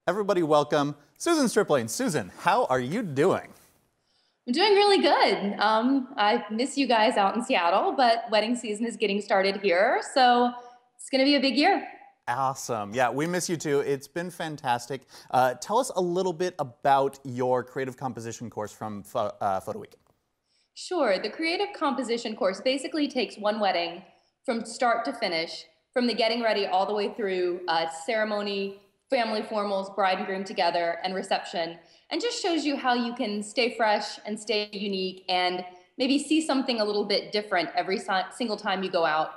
Everybody welcome Susan Stripling. Susan, how are you doing? I'm doing really good. I miss you guys out in Seattle, but wedding season is getting started here, so it's going to be a big year. Awesome. Yeah, we miss you too. It's been fantastic. Tell us a little bit about your creative composition course from Photo Week. Sure, the creative composition course basically takes one wedding from start to finish, from the getting ready all the way through ceremony, family formals, bride and groom together, and reception, and just shows you how you can stay fresh and stay unique and maybe see something a little bit different every single time you go out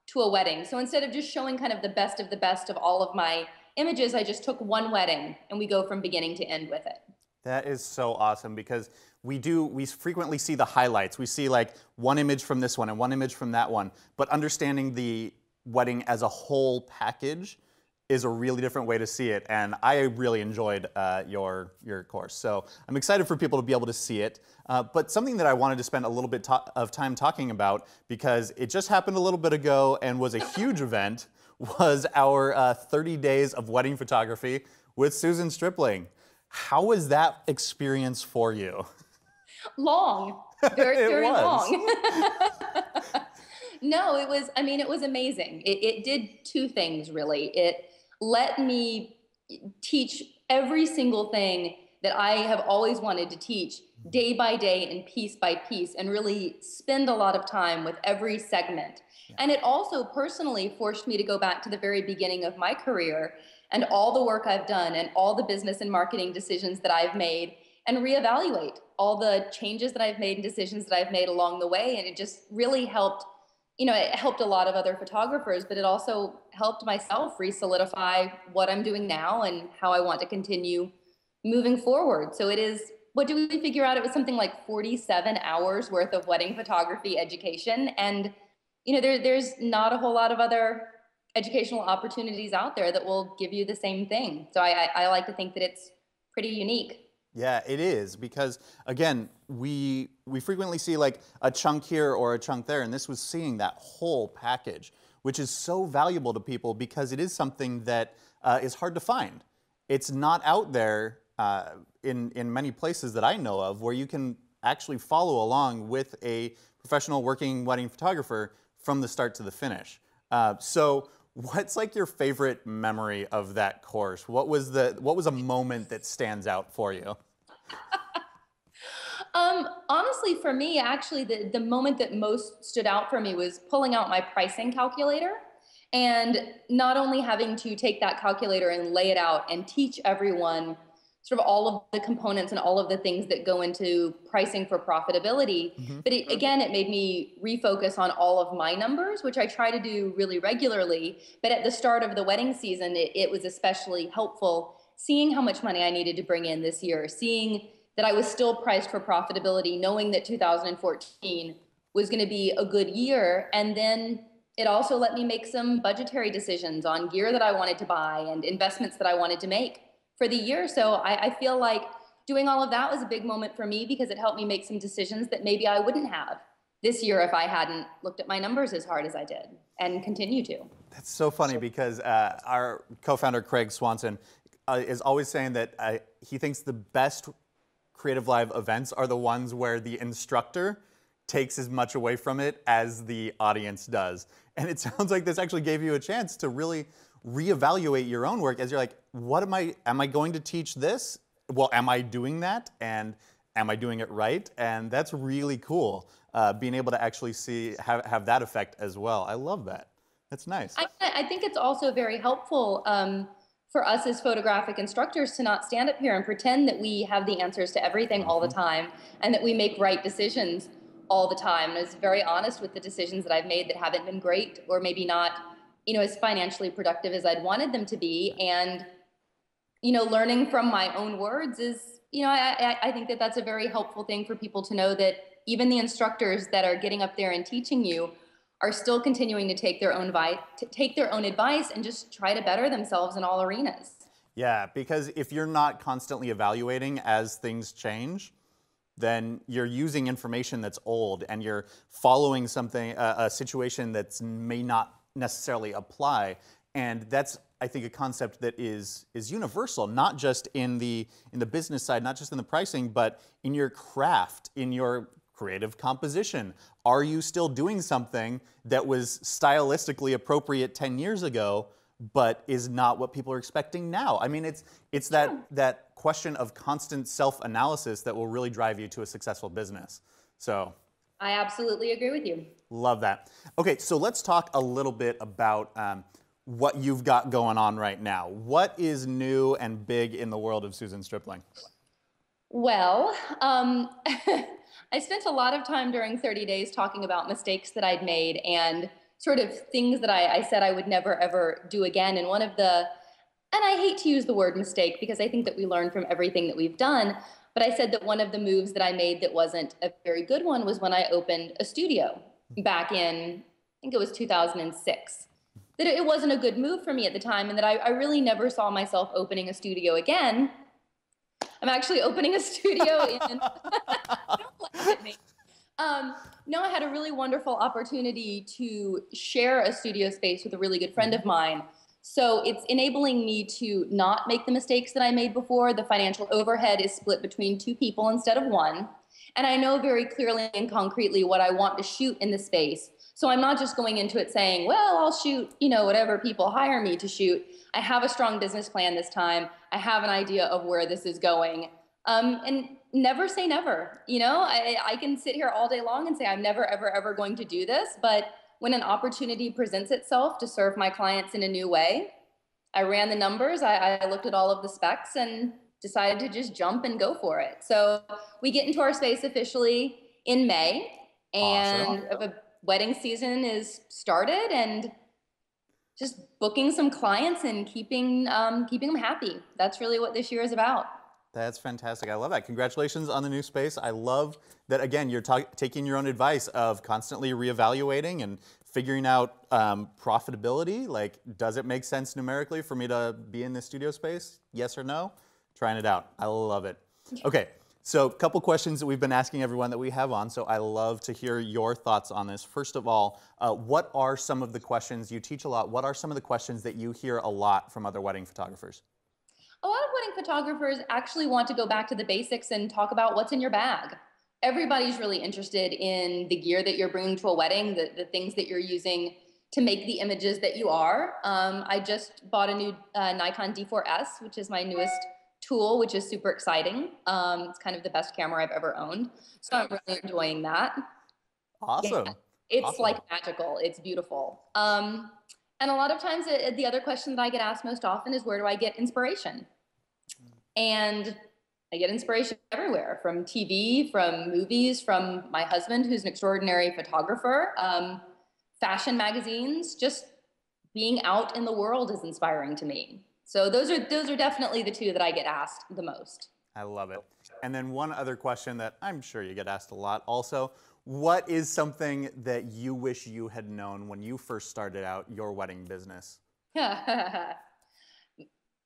to a wedding. So instead of just showing kind of the best of all of my images, I just took one wedding and we go from beginning to end with it. That is so awesome because we frequently see the highlights. We see like one image from this one and one image from that one, but understanding the wedding as a whole package is a really different way to see it, and I really enjoyed your course. So I'm excited for people to be able to see it. But something that I wanted to spend a little bit of time talking about, because it just happened a little bit ago and was a huge event, was our 30 days of wedding photography with Susan Stripling. How was that experience for you? Long, very long. No, it was, it was amazing. It did two things, really. It let me teach every single thing that I have always wanted to teach day by day and piece by piece, and really spend a lot of time with every segment. Yeah. And it also personally forced me to go back to the very beginning of my career and all the work I've done and all the business and marketing decisions that I've made, and reevaluate all the changes that I've made and decisions that I've made along the way. And it just really helped. It helped a lot of other photographers, but it also helped myself re-solidify what I'm doing now and how I want to continue moving forward. So it is, what do we figure out? It was something like 47 hours worth of wedding photography education. And, there's not a whole lot of other educational opportunities out there that will give you the same thing. So I like to think that it's pretty unique. Yeah, it is, because again, we frequently see like a chunk here or a chunk there, and this was seeing that whole package, which is so valuable to people because it is something that is hard to find. It's not out there in many places that I know of where you can actually follow along with a professional working wedding photographer from the start to the finish. So what's like your favorite memory of that course? What was a moment that stands out for you? Honestly, for me, actually, the moment that most stood out for me was pulling out my pricing calculator and not only having to take that calculator and lay it out and teach everyone sort of all of the components and all of the things that go into pricing for profitability. Mm-hmm. But again, it made me refocus on all of my numbers, which I try to do really regularly. But at the start of the wedding season, it was especially helpful seeing how much money I needed to bring in this year, seeing that I was still priced for profitability, knowing that 2014 was going to be a good year. And then it also let me make some budgetary decisions on gear that I wanted to buy and investments that I wanted to make for the year. So I feel like doing all of that was a big moment for me because it helped me make some decisions that maybe I wouldn't have this year if I hadn't looked at my numbers as hard as I did, and continue to. That's so funny because our co-founder Craig Swanson is always saying that he thinks the best CreativeLive events are the ones where the instructor takes as much away from it as the audience does. And it sounds like this actually gave you a chance to really reevaluate your own work as you're like, am I going to teach this? Well, am I doing that? And am I doing it right? And that's really cool, being able to actually have that effect as well. I love that. That's nice. I think it's also very helpful for us as photographic instructors to not stand up here and pretend that we have the answers to everything all the time and that we make right decisions all the time. And I was very honest with the decisions that I've made that haven't been great or maybe not as financially productive as I'd wanted them to be. And, learning from my own words is, I think that that's a very helpful thing for people to know, that even the instructors that are getting up there and teaching you are still continuing to take their own advice and just try to better themselves in all arenas. Yeah, because if you're not constantly evaluating as things change, then you're using information that's old and you're following something, a situation that may not necessarily apply. And that's, I think, a concept that is universal, not just in the business side, not just in the pricing, but in your craft, in your creative composition. Are you still doing something that was stylistically appropriate 10 years ago, but is not what people are expecting now? I mean, it's that question of constant self-analysis that will really drive you to a successful business. So I absolutely agree with you. love that. Okay, so let's talk a little bit about what you've got going on right now. What is new and big in the world of Susan Stripling? Well, I spent a lot of time during 30 days talking about mistakes that I'd made and sort of things that I said I would never, ever do again. And one of the, and I hate to use the word mistake because I think that we learn from everything that we've done, but I said that one of the moves that I made that wasn't a very good one was when I opened a studio back in, I think it was 2006. That it wasn't a good move for me at the time, and that I really never saw myself opening a studio again. I'm actually opening a studio in, don't laugh at me. No, I had a really wonderful opportunity to share a studio space with a really good friend of mine. So it's enabling me to not make the mistakes that I made before. The financial overhead is split between 2 people instead of 1. And I know very clearly and concretely what I want to shoot in the space. So I'm not just going into it saying, well, I'll shoot, whatever people hire me to shoot. I have a strong business plan this time. I have an idea of where this is going. And never say never. I can sit here all day long and say I'm never, ever, ever going to do this. But when an opportunity presents itself to serve my clients in a new way, I ran the numbers. I looked at all of the specs and decided to just jump and go for it. So we get into our space officially in May, and the wedding season is started, and just booking some clients and keeping them happy. That's really what this year is about. That's fantastic. I love that. Congratulations on the new space. I love that, again, you're taking your own advice of constantly reevaluating and figuring out profitability. Like, does it make sense numerically for me to be in this studio space? Yes or no? Trying it out. I love it. Okay, so a couple questions that we've been asking everyone that we have on, so I love to hear your thoughts on this. First of all, what are some of the questions, you teach a lot, what are some of the questions that you hear a lot from other wedding photographers? A lot of wedding photographers actually want to go back to the basics and talk about what's in your bag. Everybody's really interested in the gear that you're bringing to a wedding, the things that you're using to make the images that you are. I just bought a new Nikon D4S, which is my newest tool, which is super exciting. It's kind of the best camera I've ever owned. So I'm really enjoying that. Awesome. Yeah, it's awesome. like magical. It's beautiful. And a lot of times the other question that I get asked most often is, where do I get inspiration? And I get inspiration everywhere, from TV, from movies, from my husband, who's an extraordinary photographer, fashion magazines. Just being out in the world is inspiring to me. So those are definitely the 2 that I get asked the most. I love it. And then one other question that I'm sure you get asked a lot also, what is something that you wish you had known when you first started out your wedding business?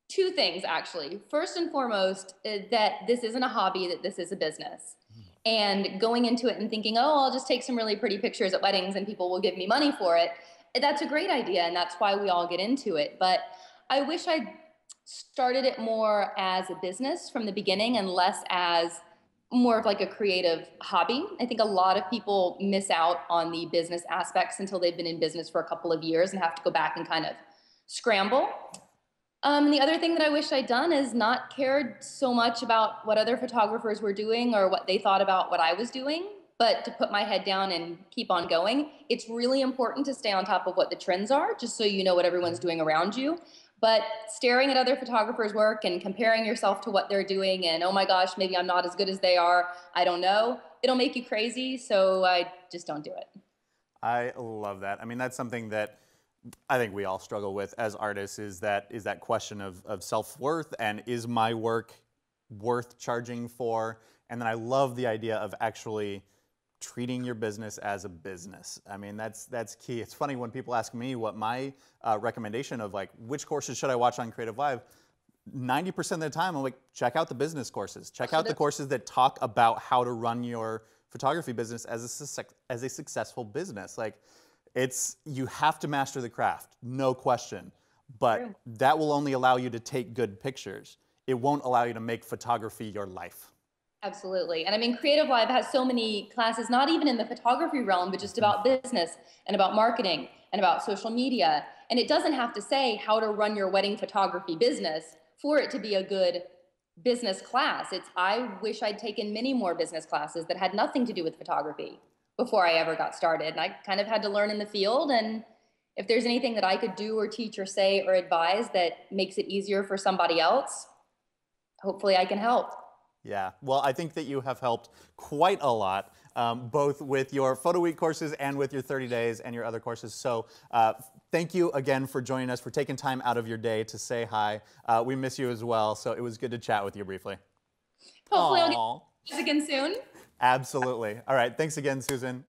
2 things, actually. First and foremost, that this isn't a hobby, that this is a business. And going into it and thinking, oh, I'll just take some really pretty pictures at weddings and people will give me money for it. That's a great idea, and that's why we all get into it. But I wish I'd started it more as a business from the beginning and less as more of like a creative hobby. I think a lot of people miss out on the business aspects until they've been in business for a couple of years and have to go back and kind of scramble. The other thing that I wish I'd done is not cared so much about what other photographers were doing or what they thought about what I was doing, but to put my head down and keep on going. It's really important to stay on top of what the trends are, just so you know what everyone's doing around you. But staring at other photographers' work and comparing yourself to what they're doing and, oh my gosh, maybe I'm not as good as they are, I don't know, it'll make you crazy, so I just don't do it. I love that. I mean, that's something that I think we all struggle with as artists, is that question of self-worth, and is my work worth charging for? And then I love the idea of actually treating your business as a business. I mean, that's key. It's funny when people ask me what my recommendation of like, which courses should I watch on CreativeLive? 90% of the time, I'm like, check out the business courses. Check out the courses that talk about how to run your photography business as a successful business. Like, you have to master the craft, no question. but True. that will only allow you to take good pictures. It won't allow you to make photography your life. Absolutely. And I mean, CreativeLive has so many classes, not even in the photography realm, but just about business and about marketing and about social media. And it doesn't have to say how to run your wedding photography business for it to be a good business class. I wish I'd taken many more business classes that had nothing to do with photography before I ever got started. And I kind of had to learn in the field. And if there's anything that I could do or teach or say or advise that makes it easier for somebody else, hopefully I can help. Yeah, well, I think that you have helped quite a lot, both with your Photo Week courses and with your 30 days and your other courses. So thank you again for joining us, for taking time out of your day to say hi. We miss you as well, so it was good to chat with you briefly. Hopefully Aww. I'll get you again soon. Absolutely. All right, thanks again, Susan.